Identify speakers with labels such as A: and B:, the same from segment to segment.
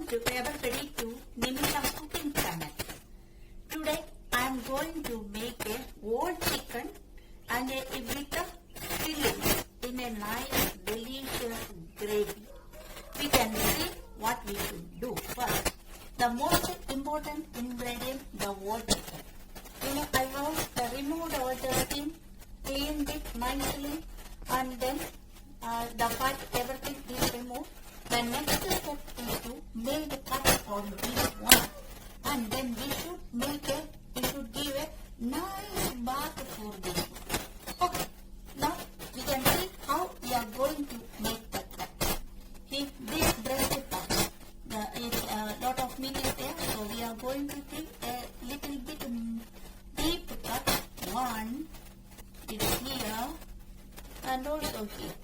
A: to everybody to Nimita Cooking Channel. Today I am going to make a whole chicken and a bit of filling in a nice delicious gravy. We can see what we should do first. The most important ingredient, the whole chicken. I have removed all the skin, cleaned it nicely, and then the fat, everything is removed. The next step is to make the cut on this one, and then we should give a nice bath for this. Okay, now we can see how we are going to make the cut. See, this breast part, is a lot of meat is there, so we are going to give a little bit deep cut. One is here and also here,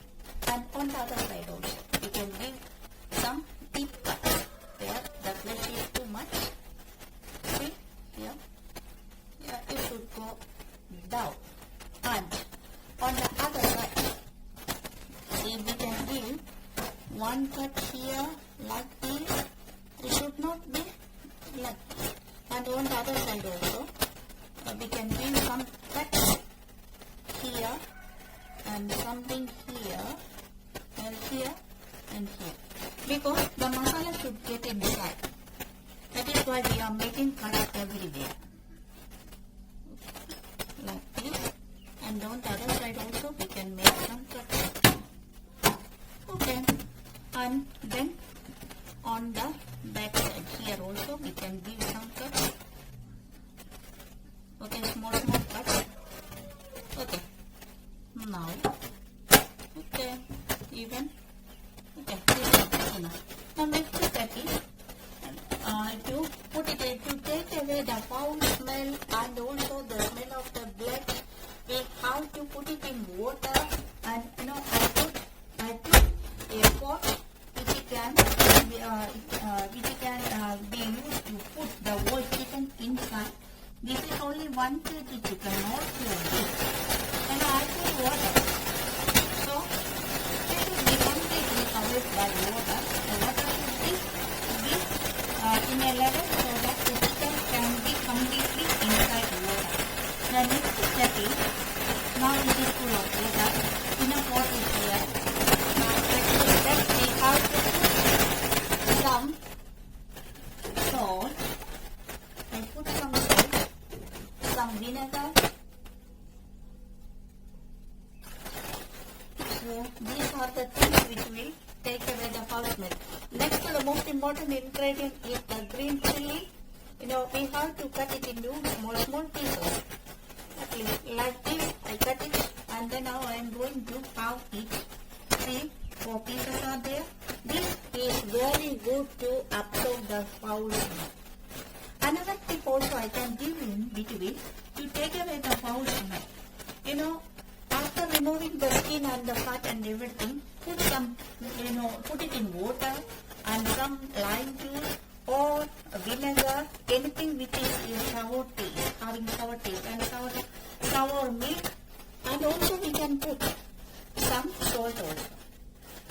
A: and on the other side also we can give some deep cuts where the flesh is too much. See here, it should go down, and on the other side, see, we can give one cut here like this. It should not be like this. And on the other side also, we can give some cuts here and something here and here and here, because the masala should get inside. That is why we are making cuts everywhere like this. And on the other side also we can make some cuts. Okay, and then on the back side here also we can give some cuts. Okay, small cuts. Okay, now, okay, even, okay, this is enough. Now next step is to put it, to take away the foul smell and also the smell of the blood. We have to put it in water, and I took a pot which can be used to put the whole chicken inside. This is only 1 kg chicken, not big. And I put water. So it should be completely covered by water. The water should be in a level so that the chicken can be completely inside water. The next step is, now it is full of water. In a pot is here. Now next step we have to put some salt. I put some salt, some vinegar. So these are the things which will take away the foul smell. Next, the most important ingredient is the green chili. We have to cut it into small pieces. At least like this, I cut it, and then now I am going to have it. See, 4 pieces are there. This is very good to absorb the foul smell. Another tip also I can give in between to take away the foul smell. After removing the skin and the fat and everything, put some, put it in water and some lime juice or vinegar, anything which is sour taste, having sour taste and sour milk, and also we can put some salt also.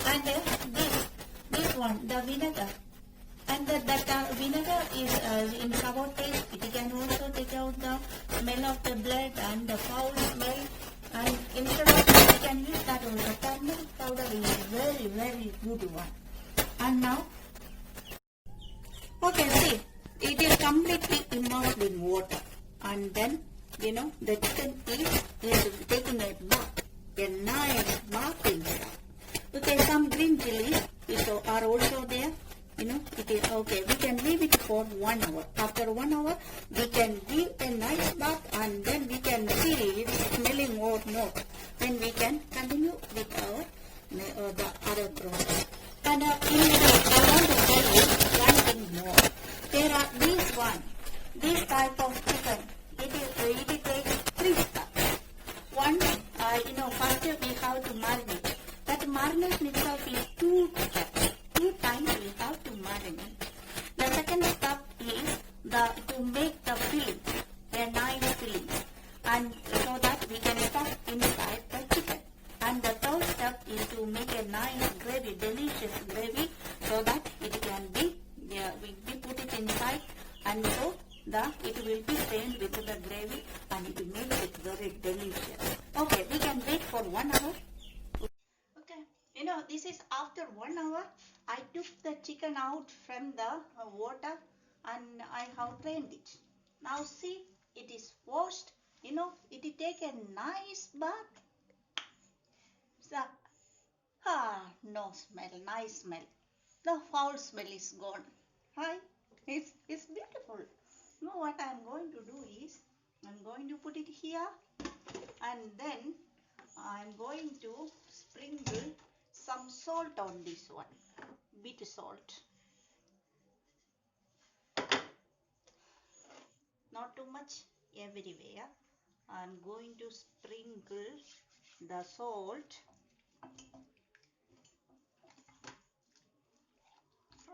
A: And this one, the vinegar. And that vinegar is in sour taste. It can also take out the smell of the blood and the foul smell. And instead of that, we can use that also. Turmeric powder is very, very good one. And now, okay, see, it is completely immersed in water. And then, the chicken is taking a bath. A nice bath inside. Okay, some green chilies are also there. It is okay. We can leave it for 1 hour. After 1 hour, we can give a nice bath, and then we can see it smelling more. Then we can continue with our the other process. And I want to tell you one thing more. There are this type of chicken. It takes 3 steps. One, first we have to marinate. That marination itself is 2 steps. 2 times we have to marinate. The second step is to make the filling, a nice filling, and so that we can stuff inside the chicken. And the third step is to make a nice gravy, delicious gravy, so that it can be stained with the gravy and it makes it very delicious. Okay, we can wait for 1 hour. Okay, this is after 1 hour. I took the chicken out from the water and I have drained it. Now see, it is washed. It take a nice bath. So, no smell, nice smell. The foul smell is gone. Hi, it's beautiful. Now what I am going to do is, I'm going to put it here and then I'm going to sprinkle some salt on this one. Bit salt. Not too much everywhere. I'm going to sprinkle the salt.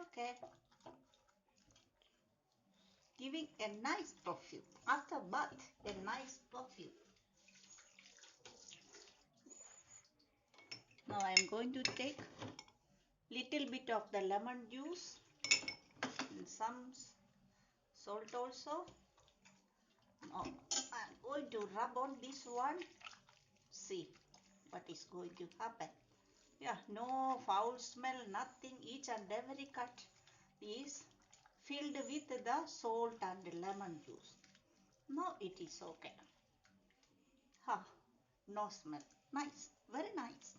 A: Okay. Giving a nice perfume. After bath, a nice perfume. Now I am going to take little bit of the lemon juice and some salt also. Now I am going to rub on this one. See what is going to happen. Yeah, no foul smell, nothing. Each and every cut is filled with the salt and lemon juice. Now it is okay. No smell. Nice, very nice.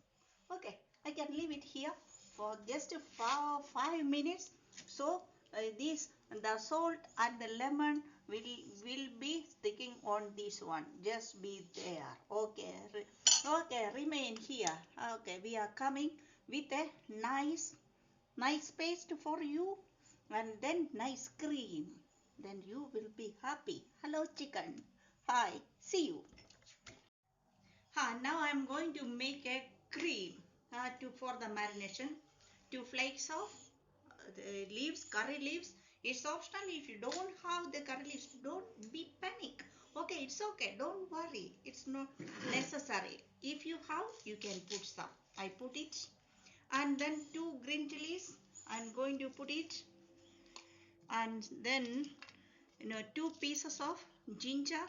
A: Okay, I can leave it here for just 5 minutes. So the salt and the lemon will be sticking on this one. Just be there. Okay, remain here. Okay, we are coming with a nice paste for you and then nice cream. Then you will be happy. Hello chicken. Hi, see you. Now I am going to make a cream for the marination. 2 flakes of leaves, curry leaves. It's optional. If you don't have the curry leaves, don't be panic. Okay, it's okay. Don't worry. It's not necessary. If you have, you can put some. I put it. And then 2 green chilies. I'm going to put it. And then 2 pieces of ginger.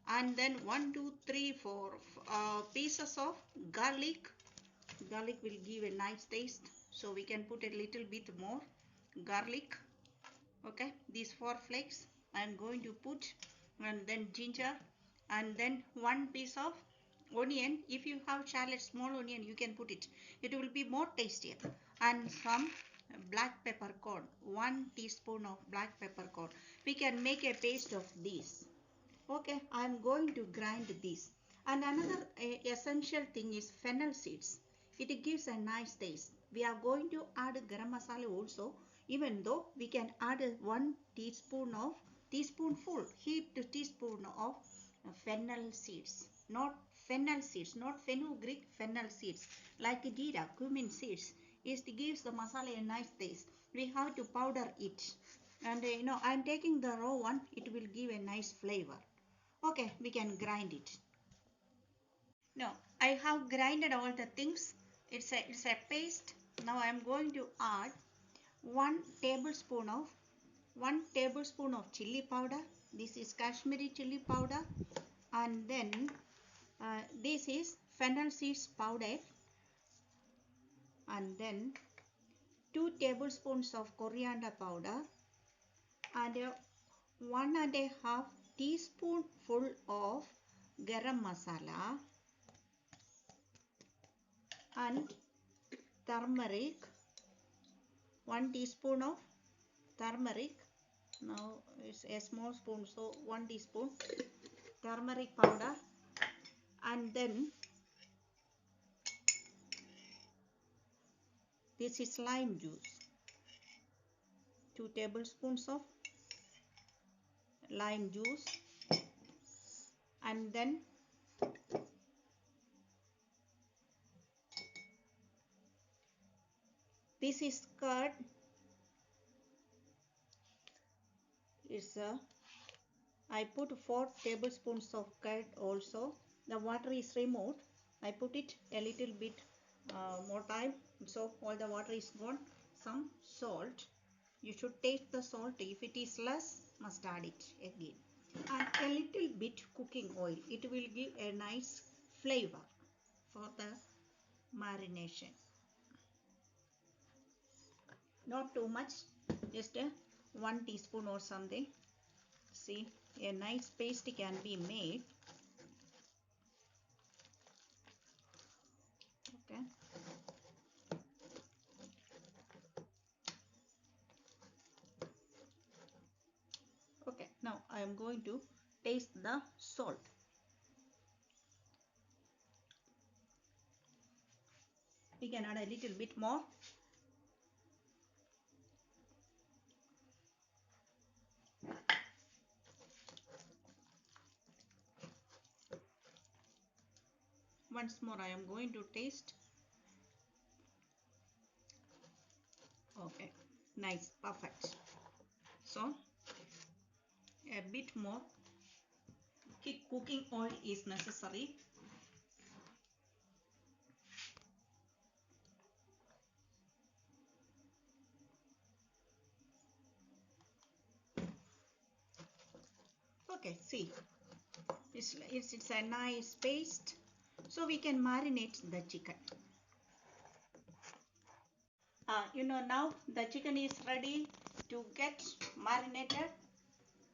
A: And then 1, 2, 3, 4 pieces of garlic. Garlic will give a nice taste, so we can put a little bit more garlic. Okay, these 4 flakes I am going to put, and then ginger, and then 1 piece of onion. If you have shallot, small onion, you can put it. It will be more tastier. And some black peppercorn, 1 teaspoon of black peppercorn. We can make a paste of this. Okay, I am going to grind this. And another essential thing is fennel seeds. It gives a nice taste. We are going to add garam masala also, even though we can add 1 teaspoonful, heaped teaspoon of fennel seeds. Not fenugreek, fennel seeds. Like jeera, cumin seeds. It gives the masala a nice taste. We have to powder it. And I am taking the raw one. It will give a nice flavor. Okay, we can grind it. Now I have grinded all the things. It's a paste. Now I am going to add 1 tablespoon of chili powder. This is Kashmiri chili powder, and then this is fennel seeds powder, and then 2 tablespoons of coriander powder, and 1.5 teaspoonful of garam masala, and turmeric, 1 teaspoon of turmeric. Now it's a small spoon, so 1 teaspoon turmeric powder, and then this is lime juice, 2 tablespoons of lime juice, and then this is curd. I put 4 tablespoons of curd also. The water is removed. I put it a little bit more time, so all the water is gone. Some salt. You should taste the salt. If it is less, must add it again. and a little bit cooking oil. It will give a nice flavor for the marination. Not too much, just 1 teaspoon or something. See, a nice paste can be made. Okay. Okay, now I am going to taste the salt. We can add a little bit more. Once more I am going to taste. Okay, nice, perfect. So a bit more cooking oil is necessary. Okay, see, it's a nice paste. So we can marinate the chicken. Now the chicken is ready to get marinated.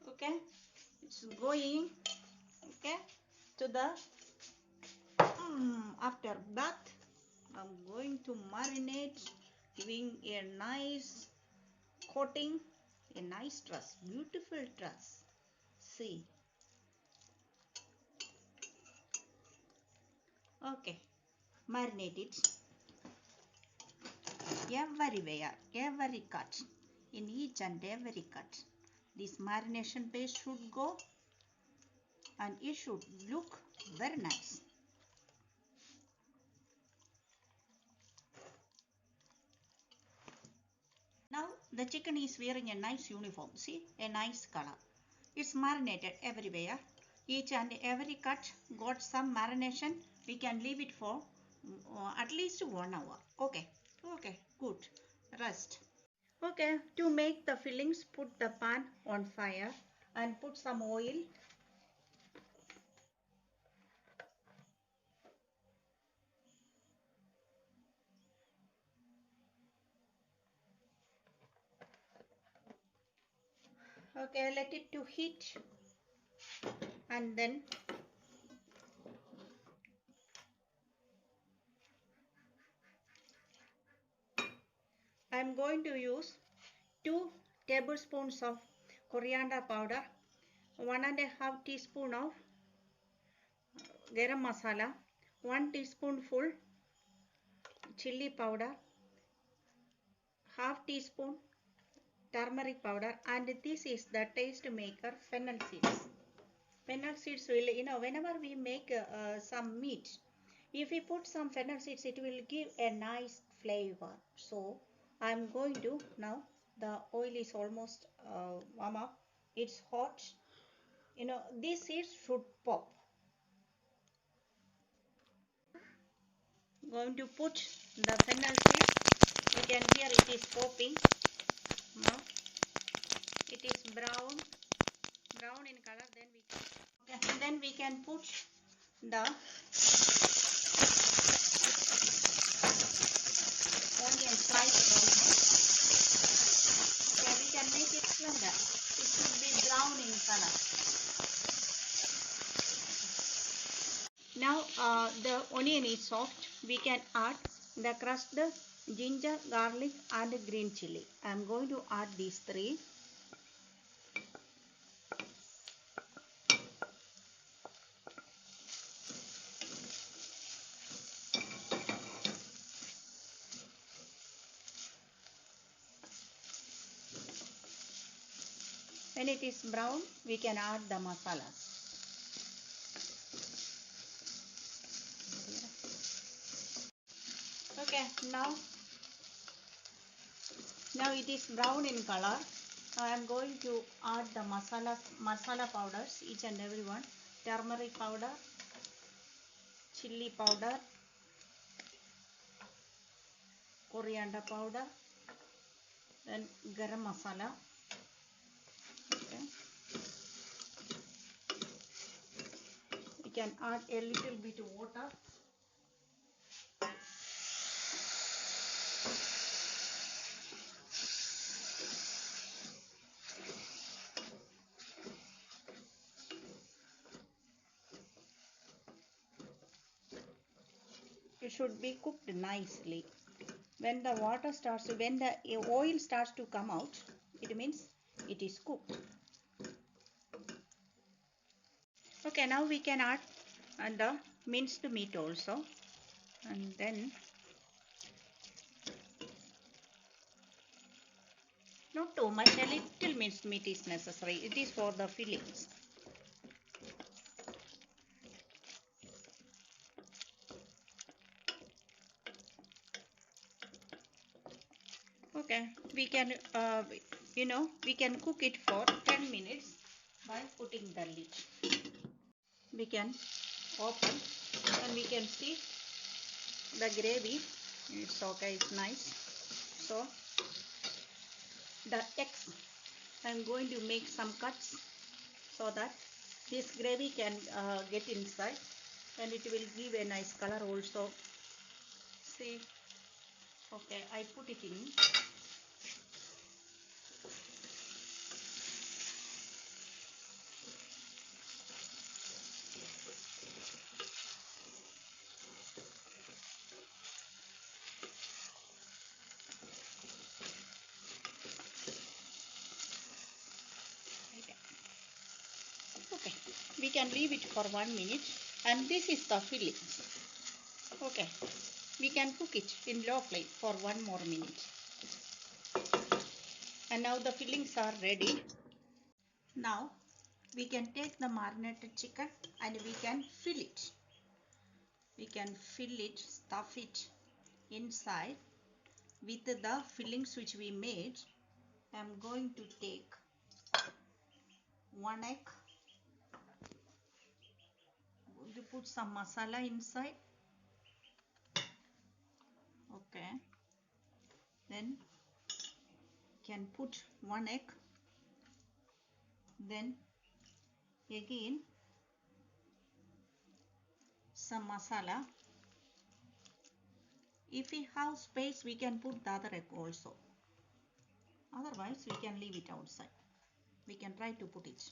A: Okay, it's going, okay, to the after that I'm going to marinate, giving a nice coating, a nice truss, beautiful truss. See, okay, marinate it everywhere, every cut, in each and every cut. This marination paste should go and it should look very nice. Now the chicken is wearing a nice uniform. See, a nice color. It's marinated everywhere. Each and every cut got some marination. We can leave it for at least 1 hour. Okay. Okay. Good. Rest. Okay. To make the fillings, put the pan on fire and put some oil. Okay. Let it to heat and then I am going to use 2 tablespoons of coriander powder, 1.5 teaspoon of garam masala, 1 teaspoonful chili powder, half teaspoon turmeric powder, and this is the taste maker, fennel seeds. Fennel seeds will, whenever we make some meat, if we put some fennel seeds, it will give a nice flavor. So I am going to, now the oil is almost warm up, it's hot. These seeds should pop. Going to put the fennel seeds. You can hear it is popping. Now it is brown in color. Then we can put the onion sliced onion. Okay, we can make it slender. It should be brown in color. Now the onion is soft. We can add the crushed ginger, garlic and green chili. I am going to add these 3. When it is brown, we can add the masalas. Okay, now it is brown in color. Now I am going to add the masala powders, each and every one. Turmeric powder, chili powder, coriander powder, then garam masala. Okay. can add a little bit of water. It should be cooked nicely. When the oil starts to come out, it means it is cooked. Okay, now we can add the minced meat also, and then not too much, a little minced meat is necessary. It is for the fillings. Okay, we can we can cook it for 10 minutes by putting the lid. We can open and we can see the gravy. It's okay, it's nice. So the eggs, I'm going to make some cuts so that this gravy can get inside, and it will give a nice color also. See, okay, I put it in. Okay, we can leave it for 1 minute, and this is the fillings. Okay, we can cook it in low flame for 1 more minute. And now the fillings are ready. Now we can take the marinated chicken and we can fill it. We can fill it, stuff it inside with the fillings which we made. I am going to take 1 egg. I'm going to put some masala inside. Okay. Then can put 1 egg. Then again some masala. If we have space, we can put the other egg also. Otherwise, we can leave it outside. We can try to put it.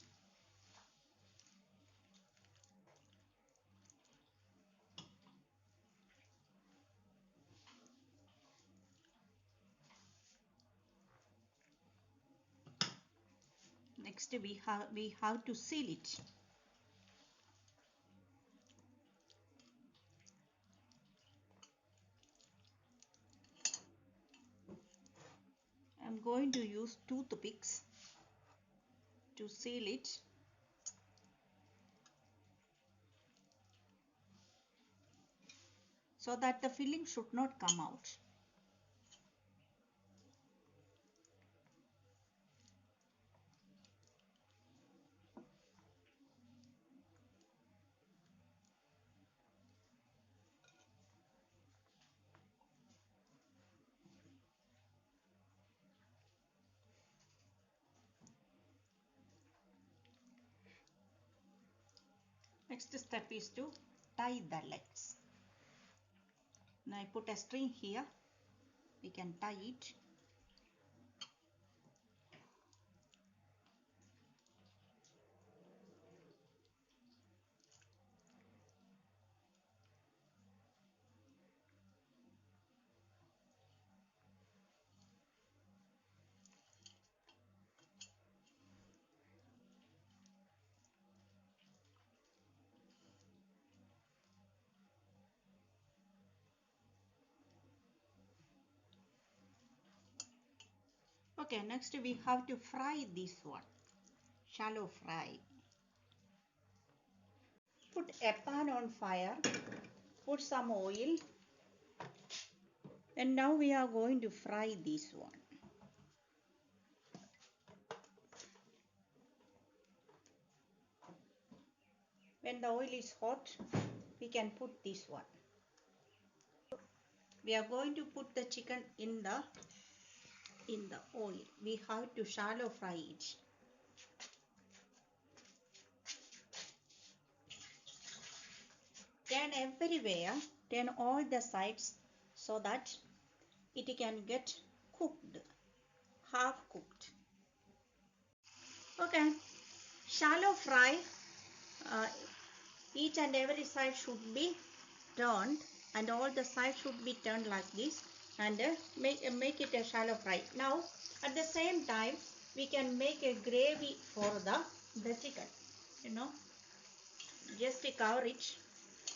A: Next, we have to seal it. I'm going to use toothpicks to seal it. So that the filling should not come out. Next step is to tie the legs. Now I put a string here. We can tie it. Okay, next we have to fry this one. Shallow fry. Put a pan on fire. Put some oil. And now we are going to fry this one. When the oil is hot, we can put this one. We are going to put the chicken in the oil. We have to shallow fry it. turn everywhere, turn all the sides so that it can get cooked, half cooked. Okay, shallow fry. Each and every side should be turned, and all the sides should be turned like this, and make it a shallow fry. Now at the same time we can make a gravy for the chicken. Just cover it.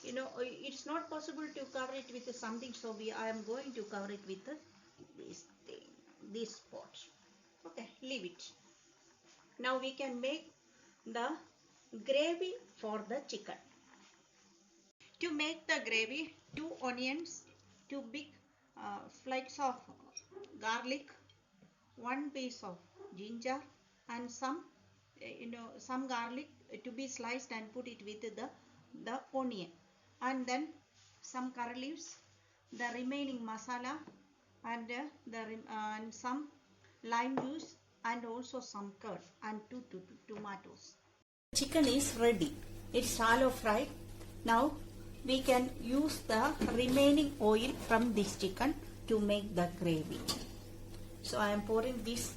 A: It's not possible to cover it with something, so I am going to cover it with this thing, this pot. Okay, leave it. Now we can make the gravy for the chicken. To make the gravy, 2 onions, 2 big flakes of garlic, 1 piece of ginger, and some garlic to be sliced and put it with the onion, and then some curry leaves, the remaining masala, and and some lime juice, and also some curd, and 2 tomatoes. Chicken is ready. It's shallow fried. Now we can use the remaining oil from this chicken to make the gravy. So I am pouring this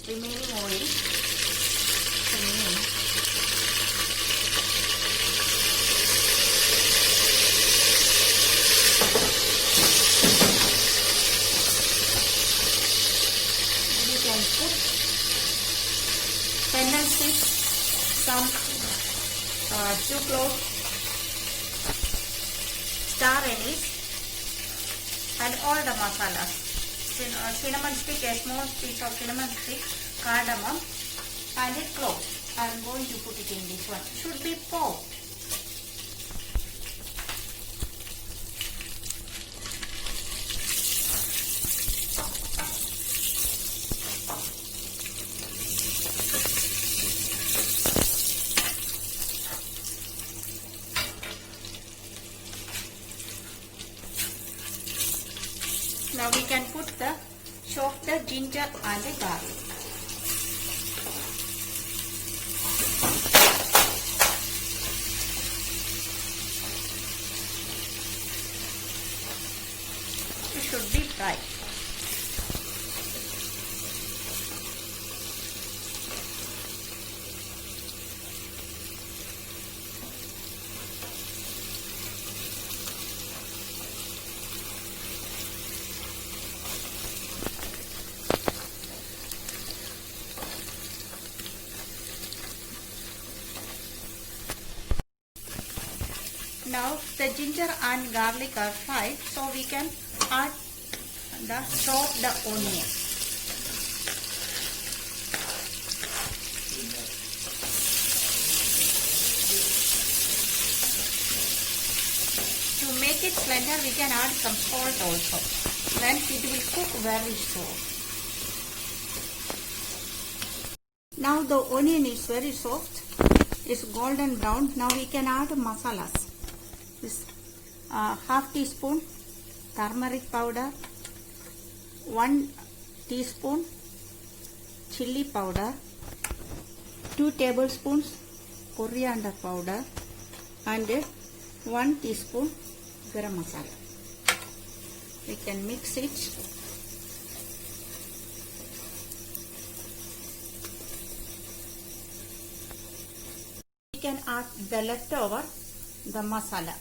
A: remaining oil. We can put fennel seeds, some 2 cloves, star anise, and all the masalas. Cinnamon stick, a small piece of cinnamon stick, cardamom, and a clove. I am going to put it in this one. Should be poked. Now we can chop the ginger and the garlic. It should be fried. Now the ginger and garlic are fried, so we can add the chopped onion. To make it slender, we can add some salt also. Then it will cook very soft. Now the onion is very soft. It's golden brown. Now we can add masalas. This half teaspoon turmeric powder, 1 teaspoon chili powder, 2 tablespoons coriander powder, and 1 teaspoon garam masala. We can mix it. We can add the leftover, the masala,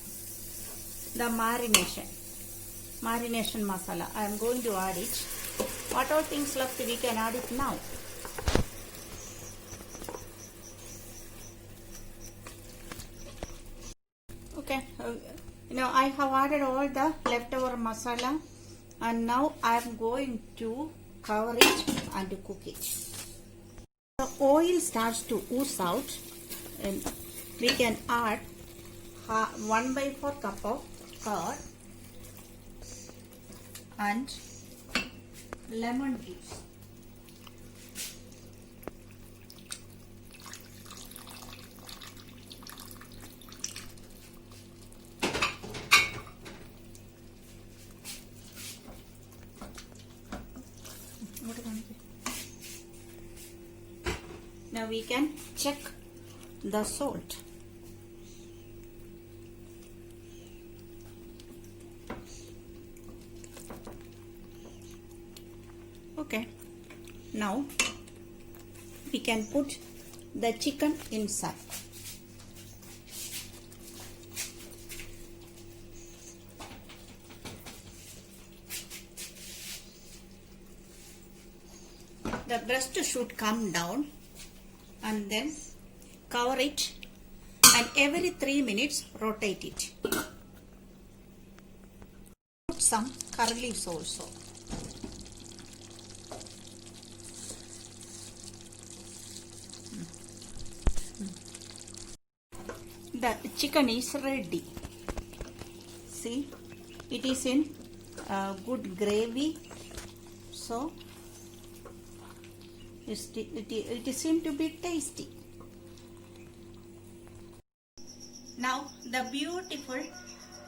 A: the marination masala. I am going to add it. What all things left, we can add it now. Okay, now I have added all the leftover masala, and now I am going to cover it and cook it. The oil starts to ooze out, and we can add 1/4 cup of curd and lemon juice. Now we can check the salt. Okay, now we can put the chicken inside. The breast should come down and then cover it, and every 3 minutes rotate it. Put some curry leaves also. The chicken is ready. See, it is in good gravy, so it seems to be tasty. Now the beautiful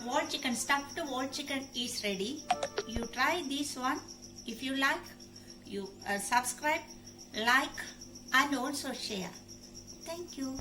A: wall chicken, stuffed wall chicken is ready. You try this one. If you like, you subscribe, like and also share. Thank you.